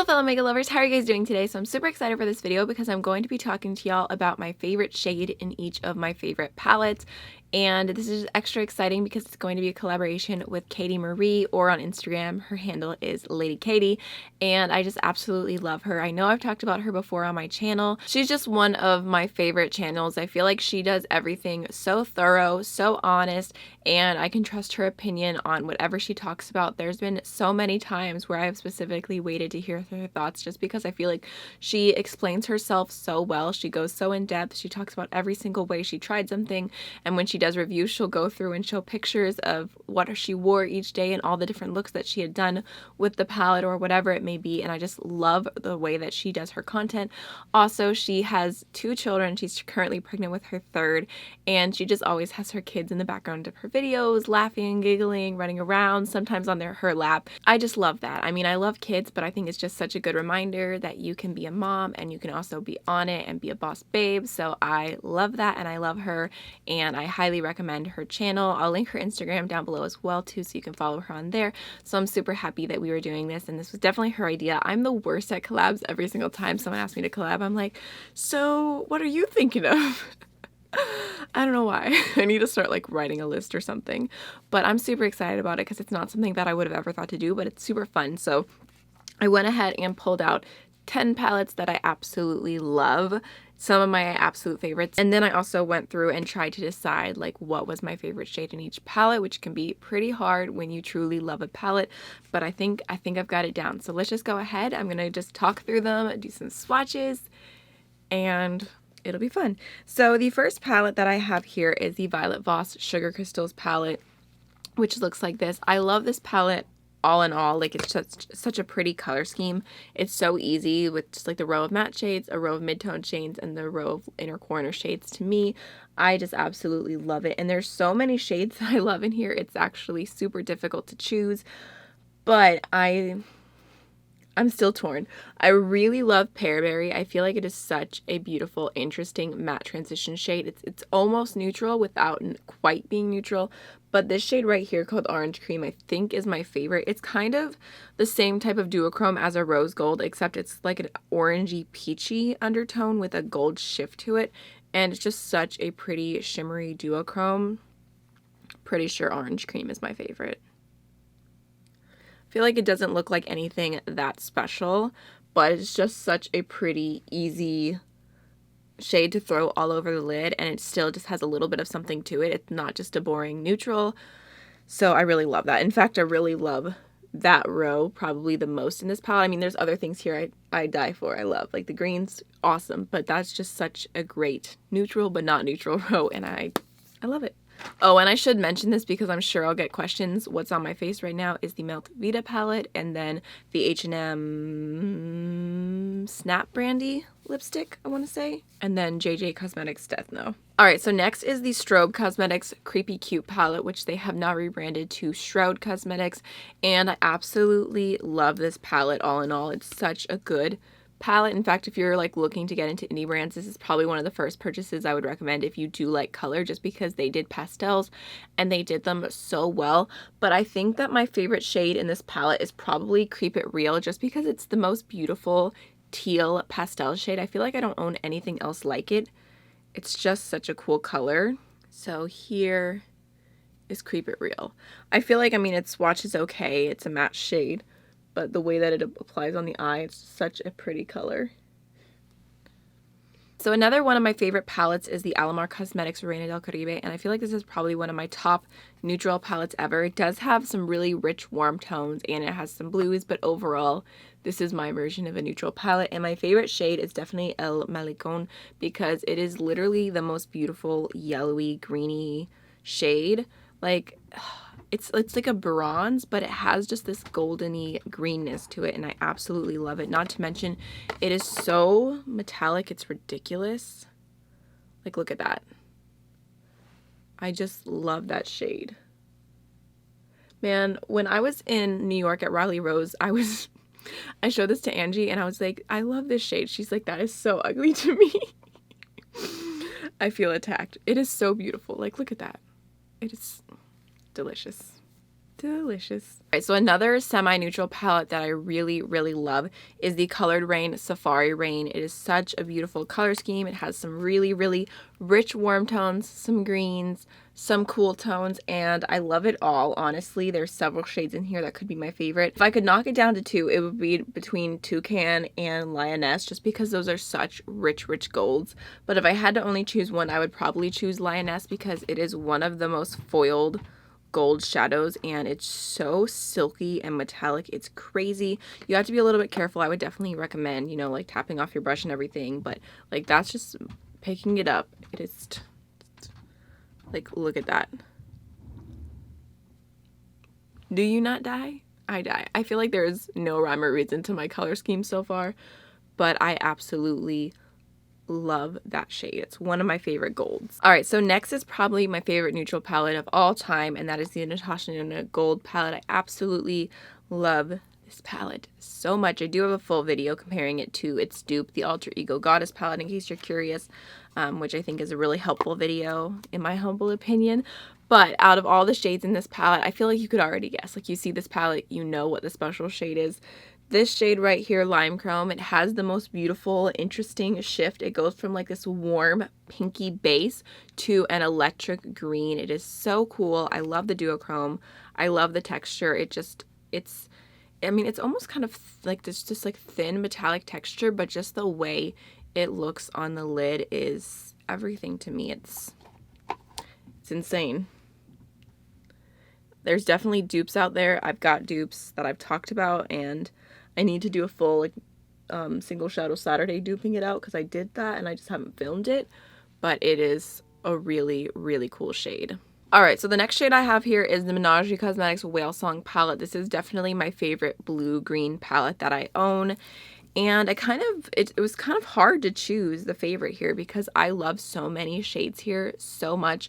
Hello fellow makeup lovers, how are you guys doing today? So I'm super excited for this video because I'm going to be talking to y'all about my favorite shade in each of my favorite palettes. And this is extra exciting because it's going to be a collaboration with Katie Marie, or on Instagram, her handle is Lady Katie, and I just absolutely love her. I know I've talked about her before on my channel. She's just one of my favorite channels. I feel like she does everything so thorough, so honest, and I can trust her opinion on whatever she talks about. There's been so many times where I have specifically waited to hear her thoughts just because I feel like she explains herself so well. She goes so in depth. She talks about every single way she tried something, and when she does reviews, she'll go through and show pictures of what she wore each day and all the different looks that she had done with the palette or whatever it may be, and I just love the way that she does her content. Also, she has 2 children. She's currently pregnant with her 3rd, and she just always has her kids in the background of her videos, laughing, giggling, running around, sometimes on her lap. I just love that. I mean, I love kids, but I think it's just such a good reminder that you can be a mom and you can also be on it and be a boss babe. So I love that, and I love her, and I highly recommend her channel. I'll link her Instagram down below as well too, so you can follow her on there. So I'm super happy that we were doing this, and this was definitely her idea. I'm the worst at collabs. Every single time someone asks me to collab, I'm like, so what are you thinking of? I don't know why. I need to start like writing a list or something, but I'm super excited about it because it's not something that I would have ever thought to do, but it's super fun. So I went ahead and pulled out 10 palettes that I absolutely love, some of my absolute favorites, and then I also went through and tried to decide like what was my favorite shade in each palette, which can be pretty hard when you truly love a palette, but I think I've got it down. So let's just go ahead. I'm gonna just talk through them, do some swatches, and it'll be fun. So the first palette that I have here is the Violet Voss Sugar Crystals palette, which looks like this. I love this palette all in all. Like, it's just such a pretty color scheme. It's so easy with just like the row of matte shades, a row of mid-tone shades, and the row of inner corner shades. To me, I just absolutely love it. And there's so many shades that I love in here. It's actually super difficult to choose, but I'm still torn. I really love Pearberry. I feel like it is such a beautiful, interesting matte transition shade. It's almost neutral without quite being neutral, but this shade right here called Orange Cream I think is my favorite. It's kind of the same type of duochrome as a Rose Gold, except it's like an orangey peachy undertone with a gold shift to it, and it's just such a pretty shimmery duochrome. Pretty sure Orange Cream is my favorite. Feel like it doesn't look like anything that special, but it's just such a pretty easy shade to throw all over the lid, and it still just has a little bit of something to it. It's not just a boring neutral, so I really love that. In fact, I really love that row probably the most in this palette. I mean, there's other things here I die for. I love, like the greens, awesome, but that's just such a great neutral but not neutral row, and I love it. Oh, and I should mention this because I'm sure I'll get questions. What's on my face right now is the Melt Vita palette, and then the H&M Snap Brandy lipstick, I want to say, and then JJ Cosmetics Death No. Alright, so next is the Strobe Cosmetics Creepy Cute palette, which they have now rebranded to Shroud Cosmetics, and I absolutely love this palette all in all. It's such a good palette. In fact, if you're like looking to get into indie brands, this is probably one of the first purchases I would recommend if you do like color, just because they did pastels and they did them so well. But I think that my favorite shade in this palette is probably Creep It Real, just because it's the most beautiful teal pastel shade. I feel like I don't own anything else like it. It's just such a cool color. So here is Creep It Real. I feel like, I mean, its swatch is okay. It's a matte shade, but the way that it applies on the eye, it's such a pretty color. So another one of my favorite palettes is the Alma Cosmetics Reina del Caribe, and I feel like this is probably one of my top neutral palettes ever. It does have some really rich warm tones, and it has some blues, but overall, this is my version of a neutral palette, and my favorite shade is definitely El Malecon, because it is literally the most beautiful yellowy, greeny shade. Like, it's like a bronze, but it has just this goldeny greenness to it, and I absolutely love it. Not to mention, it is so metallic, it's ridiculous. Like, look at that. I just love that shade. Man, when I was in New York at Raleigh Rose, I showed this to Angie, and I was like, I love this shade. She's like, that is so ugly to me. I feel attacked. It is so beautiful. Like, look at that. It is delicious. Delicious. All right, so another semi-neutral palette that I really, really love is the Colored Rain Safari Rain. It is such a beautiful color scheme. It has some really, really rich warm tones, some greens, some cool tones, and I love it all, honestly. There's several shades in here that could be my favorite. If I could knock it down to two, it would be between Toucan and Lioness, just because those are such rich, rich golds. But if I had to only choose one, I would probably choose Lioness because it is one of the most foiled gold shadows, and it's so silky and metallic. It's crazy. You have to be a little bit careful. I would definitely recommend, you know, like tapping off your brush and everything, but like that's just picking it up. It is like, look at that. Do you not die? I die. I feel like there is no rhyme or reason to my color scheme so far, but I absolutely love that shade. It's one of my favorite golds. All right, so next is probably my favorite neutral palette of all time, and that is the Natasha Nona Gold palette. I absolutely love this palette so much. I do have a full video comparing it to its dupe, the Alter Ego Goddess palette, in case you're curious, which I think is a really helpful video in my humble opinion. But out of all the shades in this palette, I feel like you could already guess. Like, you see this palette, you know what the special shade is. This shade right here, Lime Chrome, it has the most beautiful, interesting shift. It goes from like this warm pinky base to an electric green. It is so cool. I love the duochrome. I love the texture. I mean, it's almost kind of like this, just like thin metallic texture, but just the way it looks on the lid is everything to me. It's insane. There's definitely dupes out there. I've got dupes that I've talked about, and I need to do a full like single shadow Saturday duping it out because I did that and I just haven't filmed it, but it is a really, really cool shade. All right, so the next shade I have here is the Strobe Cosmetics Whale Song palette. This is definitely my favorite blue-green palette that I own, and it was kind of hard to choose the favorite here because I love so many shades here so much.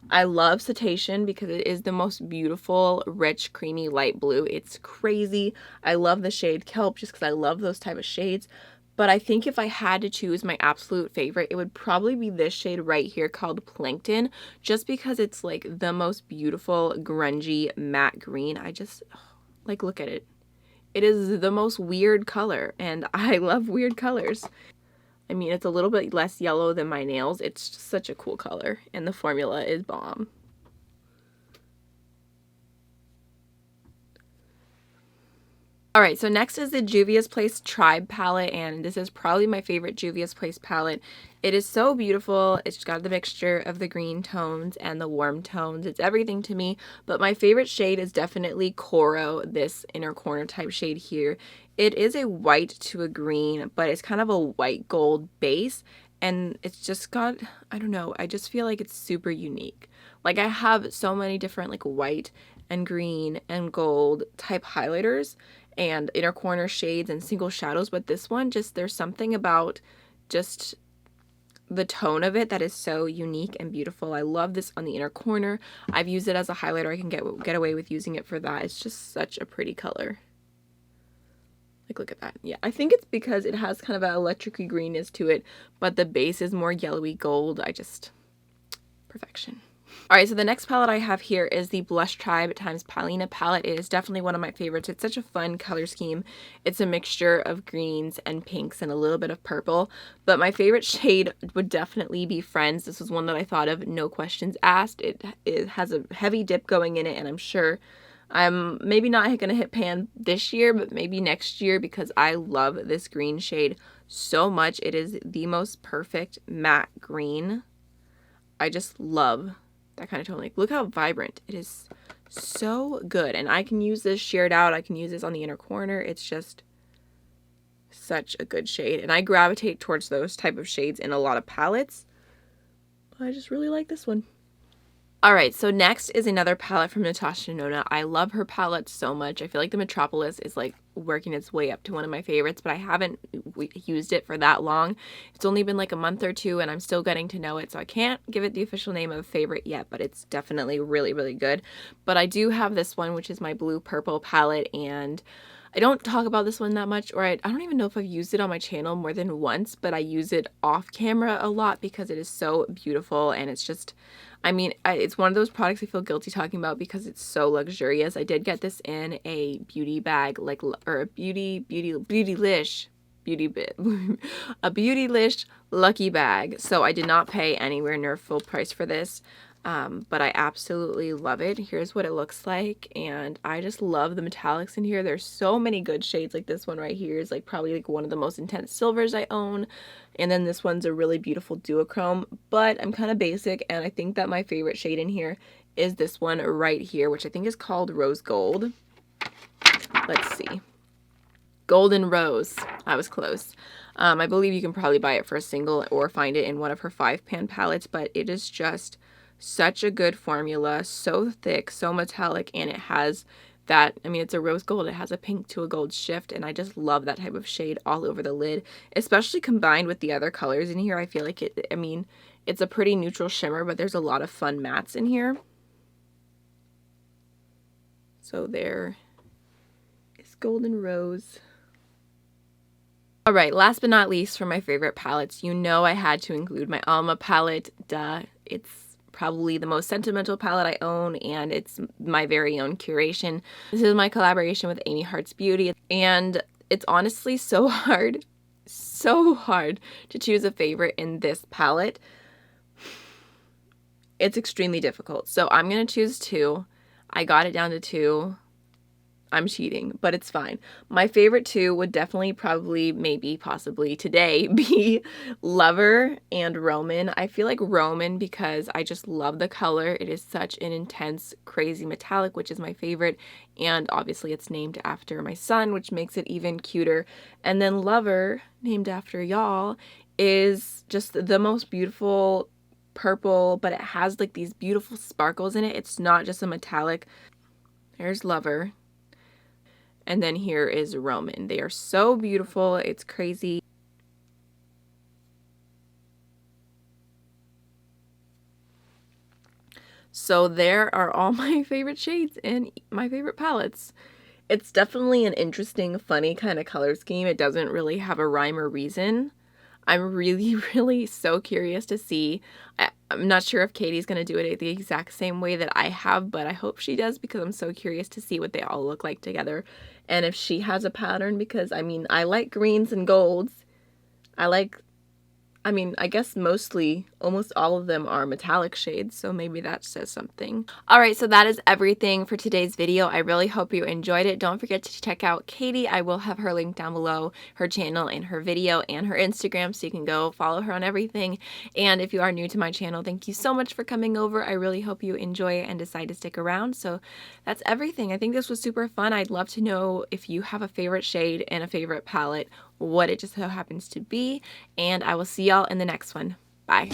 I love Cetacean because it is the most beautiful, rich, creamy light blue. It's crazy. I love the shade Kelp just because I love those type of shades. But I think if I had to choose my absolute favorite, it would probably be this shade right here called Plankton, just because it's like the most beautiful, grungy, matte green. I just, like, look at it. It is the most weird color, and I love weird colors. I mean, it's a little bit less yellow than my nails. It's just such a cool color, and the formula is bomb. All right, so next is the Juvia's Place Tribe palette, and this is probably my favorite Juvia's Place palette. It is so beautiful. It's got the mixture of the green tones and the warm tones. It's everything to me, but my favorite shade is definitely Coral, this inner corner type shade here. It is a white to a green, but it's kind of a white gold base, and it's just got, I don't know, I just feel like it's super unique. Like, I have so many different like white and green and gold type highlighters and inner corner shades and single shadows, but this one, just there's something about just the tone of it that is so unique and beautiful. I love this on the inner corner. I've used it as a highlighter. I can get away with using it for that. It's just such a pretty color. Like, look at that. Yeah, I think it's because it has kind of an electric-y greenness to it, but the base is more yellowy gold. Perfection. All right, so the next palette I have here is the Blush Tribe times Paulina palette. It is definitely one of my favorites. It's such a fun color scheme. It's a mixture of greens and pinks and a little bit of purple, but my favorite shade would definitely be Friends. This was one that I thought of, no questions asked. It has a heavy dip going in it, and I'm sure I'm maybe not going to hit pan this year, but maybe next year because I love this green shade so much. It is the most perfect matte green. I just love that kind of tone. Like, look how vibrant. It is so good. And I can use this sheared out. I can use this on the inner corner. It's just such a good shade. And I gravitate towards those type of shades in a lot of palettes. I just really like this one. All right, so next is another palette from Natasha Nona. I love her palette so much. I feel like the Metropolis is like working its way up to one of my favorites, but I haven't used it for that long. It's only been like a month or two, and I'm still getting to know it, so I can't give it the official name of favorite yet, but it's definitely really, really good. But I do have this one, which is my blue purple palette, and I don't talk about this one that much, or I don't even know if I've used it on my channel more than once, but I use it off camera a lot because it is so beautiful, and it's just, I mean, it's one of those products I feel guilty talking about because it's so luxurious. I did get this in a beauty bag, like, or a Beautylish a Beautylish lucky bag. So I did not pay anywhere near full price for this. But I absolutely love it. Here's what it looks like, and I just love the metallics in here. There's so many good shades. Like this one right here is like probably like one of the most intense silvers I own, and then this one's a really beautiful duochrome, but I'm kind of basic, and I think that my favorite shade in here is this one right here, which I think is called Rose Gold. Let's see. Golden Rose. I was close. I believe you can probably buy it for a single or find it in one of her 5-pan palettes, but it is just such a good formula, so thick, so metallic, and it has that, I mean, it's a rose gold, it has a pink to a gold shift, and I just love that type of shade all over the lid, especially combined with the other colors in here. I feel like it, I mean, it's a pretty neutral shimmer, but there's a lot of fun mattes in here. So there is Golden Rose. Alright, last but not least, for my favorite palettes, you know I had to include my Alma palette. Duh. It's probably the most sentimental palette I own, and it's my very own curation. This is my collaboration with Amy Hearts Beauty, and it's honestly so hard to choose a favorite in this palette. It's extremely difficult. So I'm going to choose 2. I got it down to 2. I'm cheating, but it's fine. My favorite 2 would definitely, probably, maybe, possibly today be Lover and Roman. I feel like Roman because I just love the color. It is such an intense, crazy metallic, which is my favorite. And obviously it's named after my son, which makes it even cuter. And then Lover, named after y'all, is just the most beautiful purple, but it has like these beautiful sparkles in it. It's not just a metallic. There's Lover. And then here is Roman. They are so beautiful. It's crazy. So there are all my favorite shades in my favorite palettes. It's definitely an interesting, funny kind of color scheme. It doesn't really have a rhyme or reason. I'm really so curious to see. I'm not sure if Katie's going to do it the exact same way that I have, but I hope she does because I'm so curious to see what they all look like together. And if she has a pattern, because I mean, I like greens and golds. I guess mostly, almost all of them are metallic shades, so maybe that says something. Alright, so that is everything for today's video. I really hope you enjoyed it. Don't forget to check out Katie. I will have her link down below, her channel and her video and her Instagram, so you can go follow her on everything. And if you are new to my channel, thank you so much for coming over. I really hope you enjoy it and decide to stick around. So that's everything. I think this was super fun. I'd love to know if you have a favorite shade and a favorite palette, what it just so happens to be, and I will see y'all in the next one. Bye.